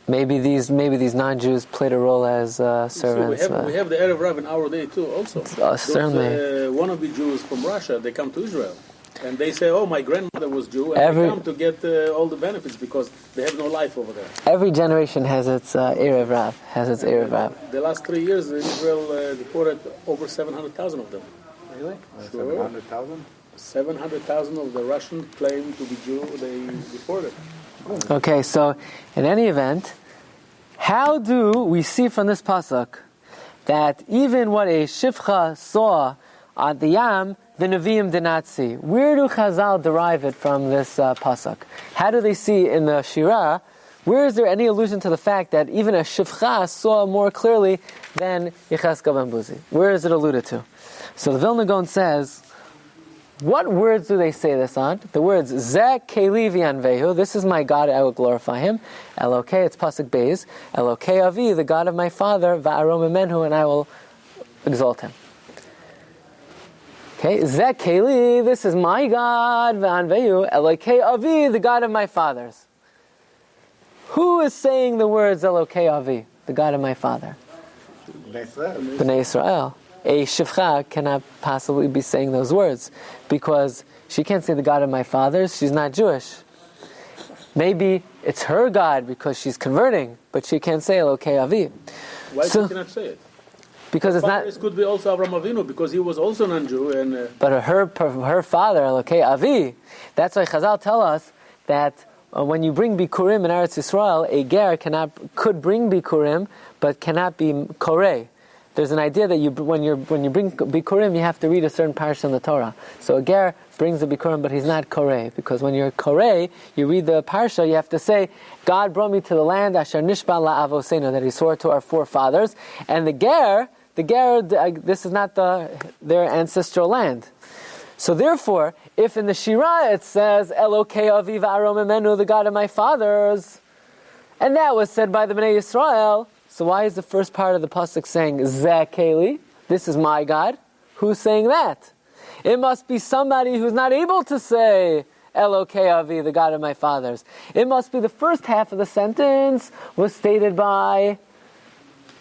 Maybe these non-Jews played a role as servants. So we have the Erev Rav in our day too. Also, certainly. Wannabe Jews from Russia, they come to Israel, and they say, "Oh, my grandmother was Jew," and they come to get all the benefits because they have no life over there. Every generation has its Erev Rav. Erev Rav. The last 3 years, Israel deported over 700,000 of them. Really? Sure. 700,000. 700,000 of the Russian claim to be Jew. They deported. Okay, so in any event, how do we see from this pasuk that even what a shifcha saw at the Yam, the Nevi'im did not see? Where do Chazal derive it from this pasuk? How do they see in the Shira? Where is there any allusion to the fact that even a shifcha saw more clearly than Yechezkel ben Buzi? Where is it alluded to? So the Vilna Gaon says, What words do they say this on? The words Zeh Keli V'Yanvehu, this is my God, I will glorify him. Elokei, it's Pasuk Beis. Elokei Avi, the God of my father, Va'arom Menhu, and I will exalt him. Okay, Zeh Keli, this is my God, V'Yanvehu. Elokei Avi, the God of my fathers. Who is saying the words Elokei Avi, the God of my father? Bnei Israel. A shivcha cannot possibly be saying those words because she can't say the God of my fathers. She's not Jewish. Maybe it's her God because she's converting, but she can't say Elokei Avi. Why she cannot say it? Because it's not. This could be also Avraham Avinu because he was also non-Jew and. But her father Elokei Avi. That's why Chazal tell us that when you bring bikurim in Eretz Yisrael, a ger could bring bikurim, but cannot be koreh. There's an idea that when you bring bikurim, you have to read a certain parsha in the Torah. So a ger brings the bikurim, but he's not koreh, because when you're koreh, you read the parsha, you have to say, God brought me to the land asher nishba la'avosenu, that he swore to our forefathers, and the ger, this is not their ancestral land. So therefore, if in the Shirah it says Elokei Avi va'arom Menu, the God of my fathers, and that was said by the Bnei Yisrael, so why is the first part of the pasuk saying Zeh Keli? This is my God. Who's saying that? It must be somebody who's not able to say Elokei Avi, the God of my fathers. It must be the first half of the sentence was stated by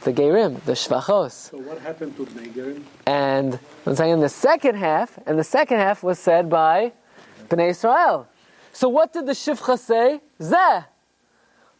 the Gerim, the Shvachos. So what happened to the Gerim? And I'm saying the second half was said by Bnei Israel. So what did the Shivcha say? Zeh.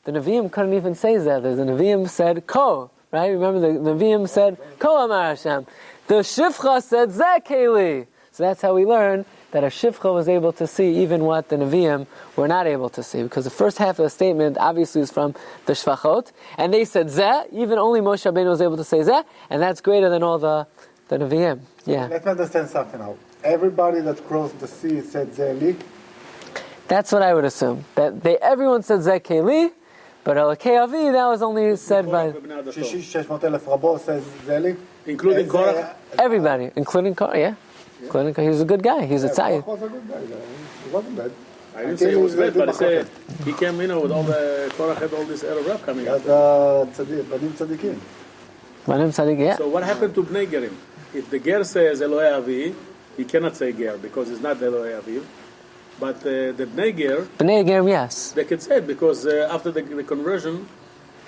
The Nevi'im couldn't even say Zeh. The Nevi'im said Ko. Right? Remember the Nevi'im said Ko Amar Hashem. The Shivcha said Zeh Keli. So that's how we learn that a Shivcha was able to see even what the Nevi'im were not able to see. Because the first half of the statement obviously is from the Shvachot. And they said Zeh. Even only Moshe Rabbeinu was able to say Zeh. And that's greater than all the Nevi'im. Yeah. Let me understand something now. Everybody that crossed the sea said Zeh Li? That's what I would assume. That everyone said Zeh Keli. But Elokei Avi, that was only said by... 600,000 Rabo says Zeh Li? Including Korach? Everybody, including Korach, yeah. Including Korach. He was a good guy. He was a tzayid. He was a good guy. He wasn't bad. I didn't say he was bad, but I said he came, with all the... Korach had all this Erev Rav coming out. Banim Tzadikim. Banim Tzadik, yeah. So what happened to Bnei Gerim? If the Ger says Elokei Avi, he cannot say Ger because it's not Elokei Avi. But the Bnei Ger, yes. They can say it because after the conversion,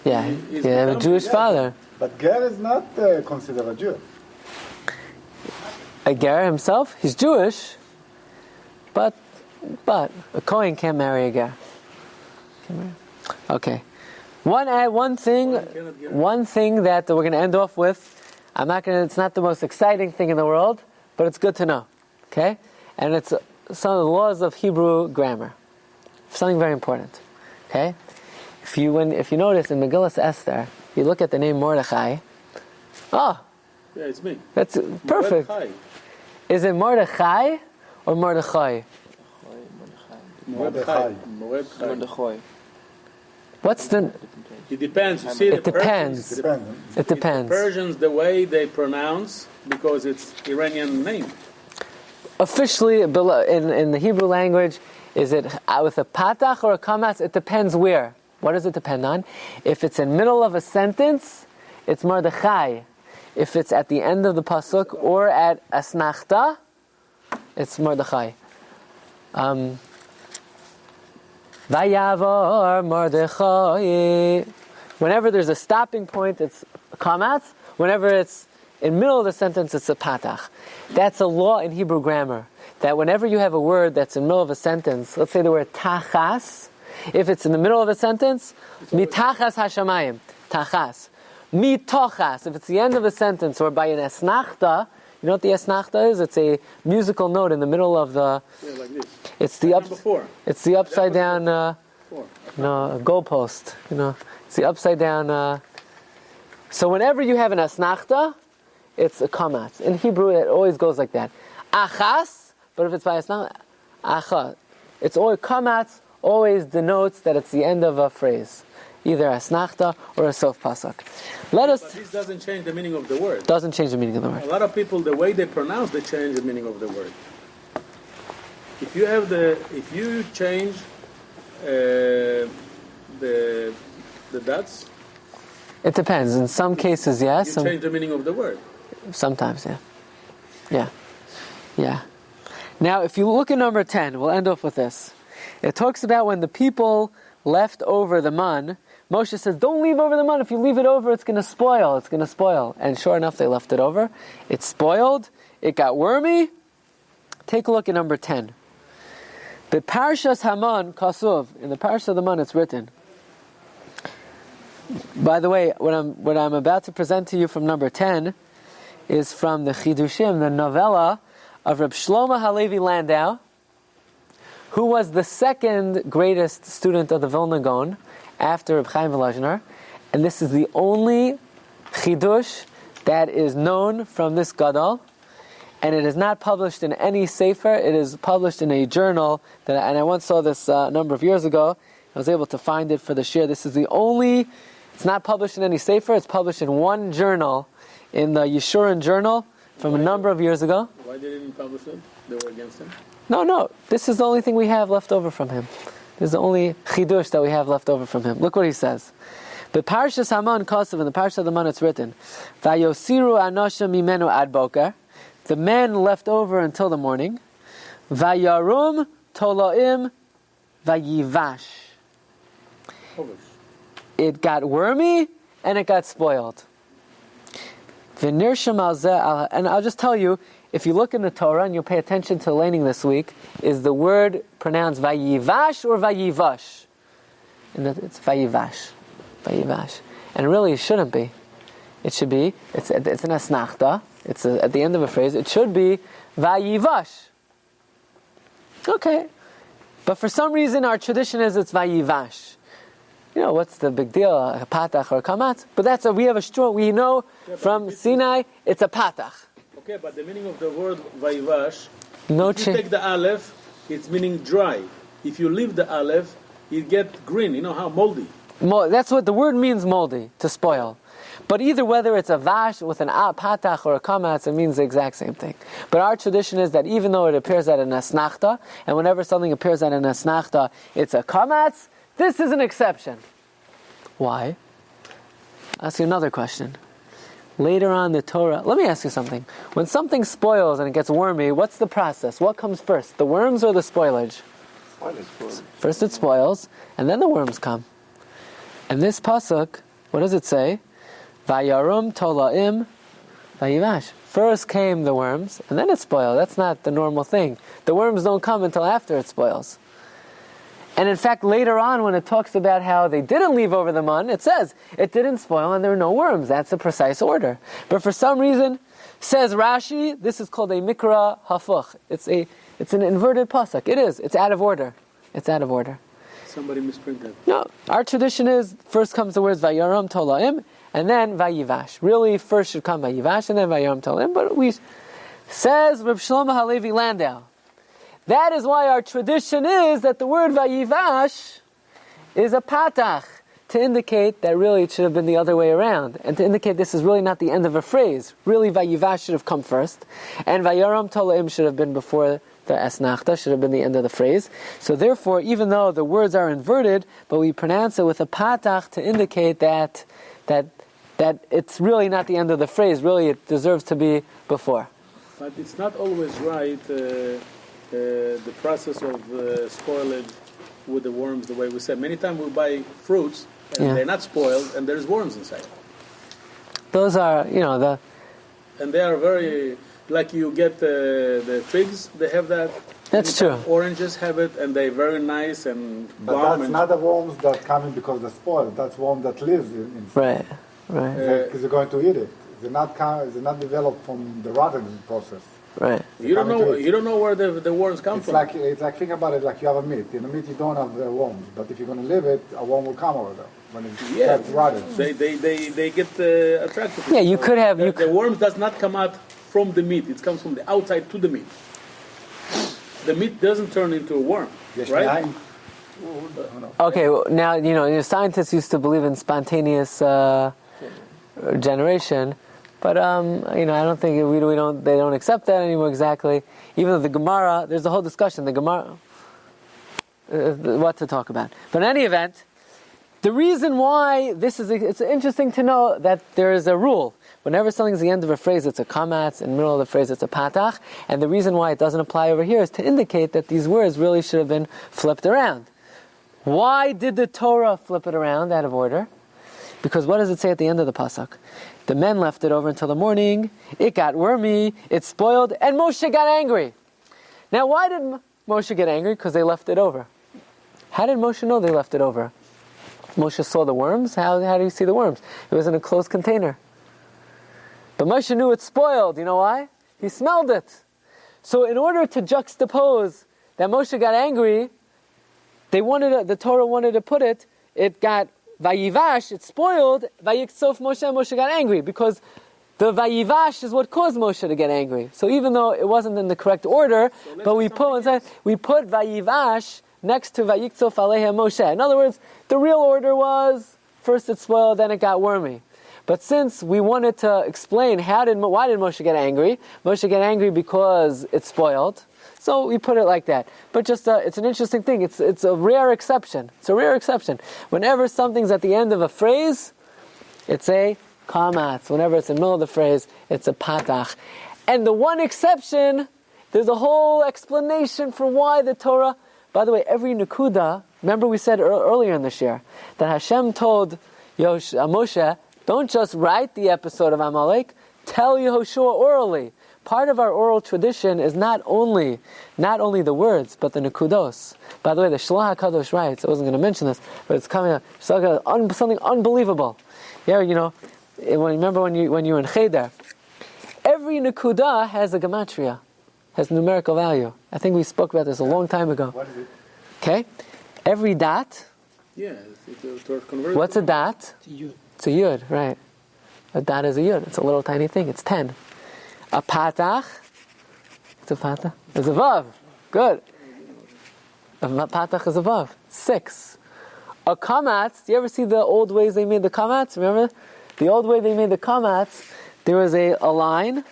yeah, he had a Jewish father. But Ger is not considered a Jew. A Ger himself, he's Jewish, but a Kohen can't marry a Ger. Okay, one thing that we're going to end off with. It's not the most exciting thing in the world, but it's good to know. Okay, and it's some of the laws of Hebrew grammar. Something very important. Okay? If you notice in Megillas Esther, you look at the name Mordechai. Oh! Yeah, it's me. That's perfect. Mordechai. Is it Mordechai or Mordechai? Mordechai. What's the... It depends. You see, it depends. It depends. The Persians, the way they pronounce, because it's Iranian name. Officially, in the Hebrew language, is it with a patach or a kamatz? It depends where. What does it depend on? If it's in middle of a sentence, it's Mordechai. If it's at the end of the pasuk or at asnachta, it's Mordechai. Vayavar Mordechai. Whenever there's a stopping point, it's kamatz. Whenever it's in the middle of the sentence, it's a patach. That's a law in Hebrew grammar. That whenever you have a word that's in the middle of a sentence, let's say the word tachas, if it's in the middle of a sentence, mitachas hashamayim, tachas. Mitochas, if it's the end of a sentence, or by an esnachta, you know what the esnachta is? It's a musical note in the middle of the... Yeah, like this. It's the It's the upside down... goalpost. It's the upside down... So whenever you have an asnachta, it's a kamatz. In Hebrew, it always goes like that. Achas, but if it's by asnachta, achas. It's always kamatz, always denotes that it's the end of a phrase. Either asnachta or a sof pasuk. But this doesn't change the meaning of the word. Doesn't change the meaning of the word. A lot of people, the way they pronounce, they change the meaning of the word. if you change the dots, it depends. In some cases, yes. You change the meaning of the word. Sometimes, yeah. Now, if you look at number 10, we'll end off with this. It talks about when the people left over the man. Moshe says, don't leave over the man. If you leave it over, it's going to spoil. It's going to spoil. And sure enough, they left it over. It spoiled. It got wormy. Take a look at number 10. The Parshas Haman Kasuv. In the Parsha of the Man, it's written. By the way, what I'm about to present to you from number 10 is from the Chidushim, the novella of Reb Shlomo Halevi Landau, who was the second greatest student of the Vilna Gaon after Reb Chaim Volozhiner, and this is the only Chidush that is known from this Gadol, and it is not published in any sefer. It is published in a journal, and I once saw this a number of years ago. I was able to find it for the Shiur. This is the only. It's not published in any sefer. It's published in one journal, in the Yeshurin journal, from a number of years ago. Why they didn't publish it? They were against him? No. This is the only thing we have left over from him. This is the only chidush that we have left over from him. Look what he says. The Parshas Haman Kosev, in the Parsha of the Man, it's written, Vayosiru Anosha Mimenu Ad Boker. The men left over until the morning. Vayarum Toloim Vayivash. It got wormy and it got spoiled. And I'll just tell you, if you look in the Torah and you'll pay attention to the laning this week, is the word pronounced Vayivash or Vayivash? And it's Vayivash. Vayivash. And really it shouldn't be. It should be, it's an asnachta, it's at the end of a phrase, it should be Vayivash. Okay. But for some reason our tradition is it's Vayivash. You know, what's the big deal, a patach or a kamatz? But we have a strong, we know from Sinai, it's a patach. Okay, but the meaning of the word vayivash, if you take the aleph, it's meaning dry. If you leave the aleph, it get green, you know how, moldy. That's what the word means, moldy, to spoil. But either whether it's a vash with an patach or a kamatz, it means the exact same thing. But our tradition is that even though it appears at an asnachta, and whenever something appears at an asnachta, it's a kamatz, this is an exception. Why? I'll ask you another question. Later on the Torah, let me ask you something. When something spoils and it gets wormy, what's the process? What comes first, the worms or the spoilage? First it spoils, and then the worms come. And this pasuk, what does it say? Vayarum tolaim vayivash. First came the worms, and then it spoiled. That's not the normal thing. The worms don't come until after it spoils. And in fact, later on, when it talks about how they didn't leave over the man, it says it didn't spoil and there were no worms. That's the precise order. But for some reason, says Rashi, this is called a mikra hafuch. It's an inverted pasuk. It is. It's out of order. It's out of order. Somebody misprinted. No, our tradition is first comes the words vayaram tolaim and then vayivash. Really, first should come vayivash and then vayaram tolaim. But says Reb Shlomo Halevi Landau. That is why our tradition is that the word vayivash is a patach, to indicate that really it should have been the other way around, and to indicate this is really not the end of a phrase. Really, vayivash should have come first, and vayaram tolaim should have been before the asnachta, should have been the end of the phrase. So therefore, even though the words are inverted, but we pronounce it with a patach to indicate that it's really not the end of the phrase. Really, it deserves to be before. But it's not always right. The process of spoilage with the worms, the way we said. Many times we buy fruits and they're not spoiled and there's worms inside. Those are, And they are very, like you get the figs, they have that. That's true. Oranges have it and they're very nice and But that's not the worms that come in because they're spoiled. That's worm that lives inside. Right. Because they're going to eat it. They're not developed from the rotting process. Right. You don't know where the worms come from. It's like, think about it like you have a meat. In a meat you don't have worms, but if you're going to leave it, a worm will come over there when it gets rotted. They get attracted. Yeah, you could have... The worms does not come out from the meat. It comes from the outside to the meat. The meat doesn't turn into a worm, right? Okay, well, now, scientists used to believe in spontaneous generation, But I don't think they don't accept that anymore exactly. Even though the Gemara, there's a whole discussion. The Gemara, what to talk about. But in any event, the reason why it's interesting to know that there is a rule. Whenever something's the end of a phrase, it's a kamatz. In the middle of the phrase, it's a patach. And the reason why it doesn't apply over here is to indicate that these words really should have been flipped around. Why did the Torah flip it around out of order? Because what does it say at the end of the pasuk? The men left it over until the morning. It got wormy. It spoiled. And Moshe got angry. Now, why did Moshe get angry? Because they left it over. How did Moshe know they left it over? Moshe saw the worms. How do you see the worms? It was in a closed container. But Moshe knew it spoiled. You know why? He smelled it. So in order to juxtapose that Moshe got angry, the Torah wanted to put it got Vayivash, it spoiled, Vayiksof Moshe, Moshe got angry, because the Vayivash is what caused Moshe to get angry. So even though it wasn't in the correct order, but we put Vayivash next to Vayiksof Aleha Moshe. In other words, the real order was, first it spoiled, then it got wormy. But since we wanted to explain why did Moshe get angry? Moshe got angry because it spoiled. So we put it like that. But just it's an interesting thing. It's a rare exception. It's a rare exception. Whenever something's at the end of a phrase, it's a kamatz. Whenever it's in the middle of the phrase, it's a patach. And the one exception, there's a whole explanation for why the Torah. By the way, every nekuda. Remember we said earlier in the Shiur that Hashem told Moshe, don't just write the episode of Amalek, tell Yehoshua orally. Part of our oral tradition is not only the words, but the nekudos. By the way, the Shlach HaKadosh writes, I wasn't going to mention this, but it's coming up, something unbelievable. Yeah, remember when you were in Cheder, every nekuda has a gematria, has numerical value. I think we spoke about this a long time ago. What is it? Okay? Every dot. Yeah, it's what's a dot? It's a yud. It's a yud, right. A dot is a yud. It's a little tiny thing. It's 10. A patach, it's a patach. It's a vav. Good. A patach is a vav. 6. A kamatz. Do you ever see the old ways they made the kamatz? Remember? The old way they made the kamatz, there was a line.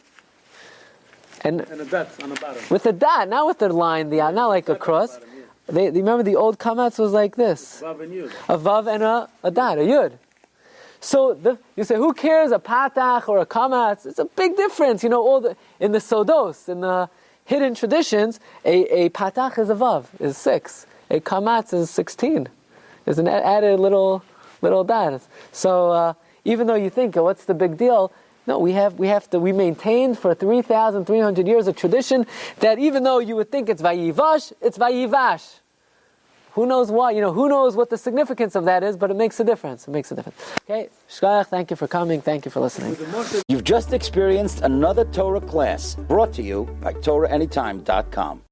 And a dot on the bottom. With a dot, not with the line, not like a cross. They remember the old kamatz was like this. Vav and yud. A vav and a dot, a yud. So you say, who cares, a patach or a kamatz? It's a big difference. In the sodos, in the hidden traditions, a patach is a vav, is 6. A kamatz is 16. There's an added little dot. So even though you think, what's the big deal? No, we maintained for 3,300 years a tradition that even though you would think it's vayivash, it's vayivash. Who knows why? Who knows what the significance of that is, but it makes a difference. It makes a difference. Okay, Shkayach, thank you for coming. Thank you for listening. You've just experienced another Torah class brought to you by TorahAnytime.com.